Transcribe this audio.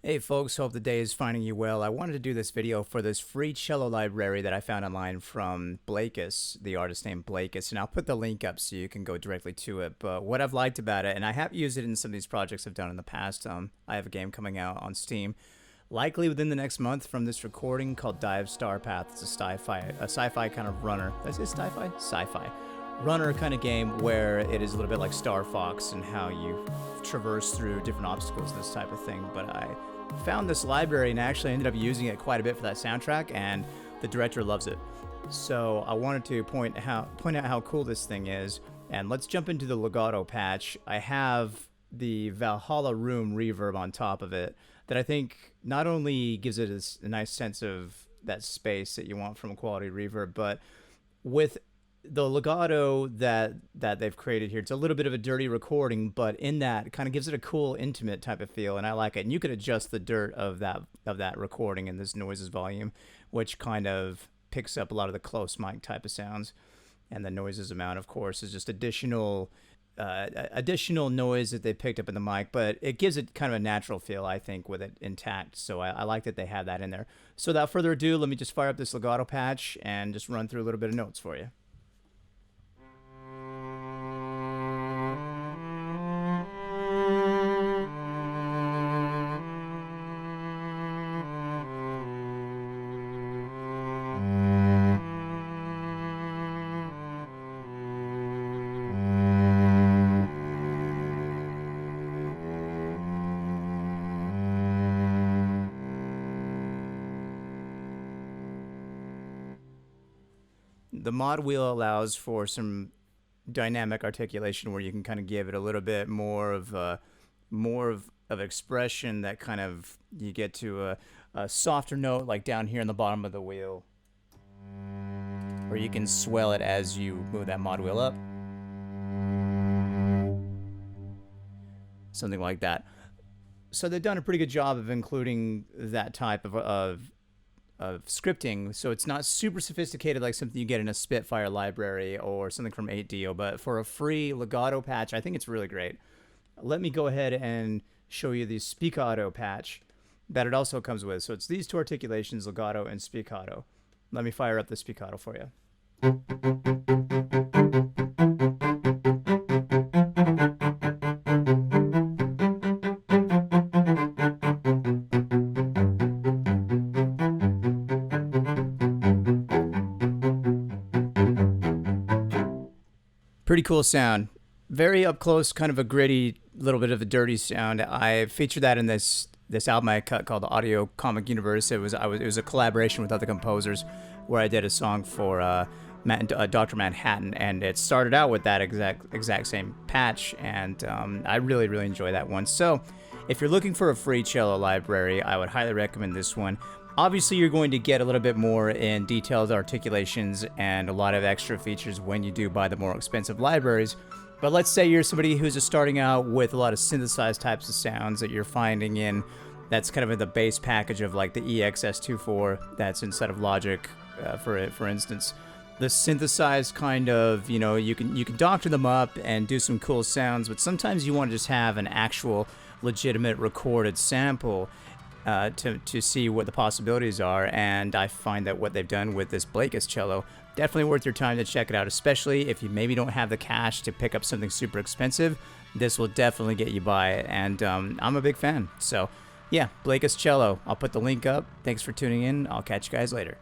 Hey folks, hope the day is finding you well. I wanted to do this video for this free cello library that I found online from Blakus, the artist named Blakus, and I'll put the link up so you can go directly to it. But what I've liked about it, and I have used it in some of these projects I've done in the past, I have a game coming out on Steam, likely within the next month from this recording called Dive Starpath. It's a sci-fi kind of runner. Did I say sci-fi? Sci-fi. Runner kind of game where it is a little bit like Star Fox and how you traverse through different obstacles and this type of thing. But I found this library and actually ended up using it quite a bit for that soundtrack, and the director loves it. So I wanted to point out how cool this thing is, and let's jump into the legato patch. I have the Valhalla Room reverb on top of it that I think not only gives it a nice sense of that space that you want from a quality reverb, but with the legato that they've created here, it's a little bit of a dirty recording, but in that it kind of gives it a cool, intimate type of feel, and I like it. And you could adjust the dirt of that recording in this noises volume, which kind of picks up a lot of the close mic type of sounds, and the noises amount, of course, is just additional noise that they picked up in the mic, but it gives it kind of a natural feel, I think, with it intact. So I like that they have that in there. So without further ado, let me just fire up this legato patch and just run through a little bit of notes for you. The mod wheel allows for some dynamic articulation where you can kind of give it a little bit more of expression, that kind of you get to a softer note like down here in the bottom of the wheel, or you can swell it as you move that mod wheel up, something like that. So they've done a pretty good job of including that type of scripting, so it's not super sophisticated like something you get in a Spitfire library or something from 8Dio, but for a free legato patch, I think it's really great. Let me go ahead and show you the spiccato patch that it also comes with. So it's these two articulations, legato and spiccato. Let me fire up the spiccato for you. Pretty cool sound. Very up close, kind of a gritty, little bit of a dirty sound. I featured that in this album I cut called the Audio Comic Universe. It was a collaboration with other composers where I did a song for Dr. Manhattan, and it started out with that exact same patch, and I really enjoy that one. So if you're looking for a free cello library, I would highly recommend this one. Obviously, you're going to get a little bit more in detailed articulations and a lot of extra features when you do buy the more expensive libraries. But let's say you're somebody who's just starting out with a lot of synthesized types of sounds that you're finding that's kind of in the base package of like the EXS24 that's inside of Logic, for instance. The synthesized kind of, you can doctor them up and do some cool sounds, but sometimes you want to just have an actual legitimate recorded sample to see what the possibilities are, and I find that what they've done with this Blakus cello, definitely worth your time to check it out, especially if you maybe don't have the cash to pick up something super expensive. This will definitely get you by it, and I'm a big fan. So yeah, Blakus cello. I'll put the link up. Thanks for tuning in. I'll catch you guys later.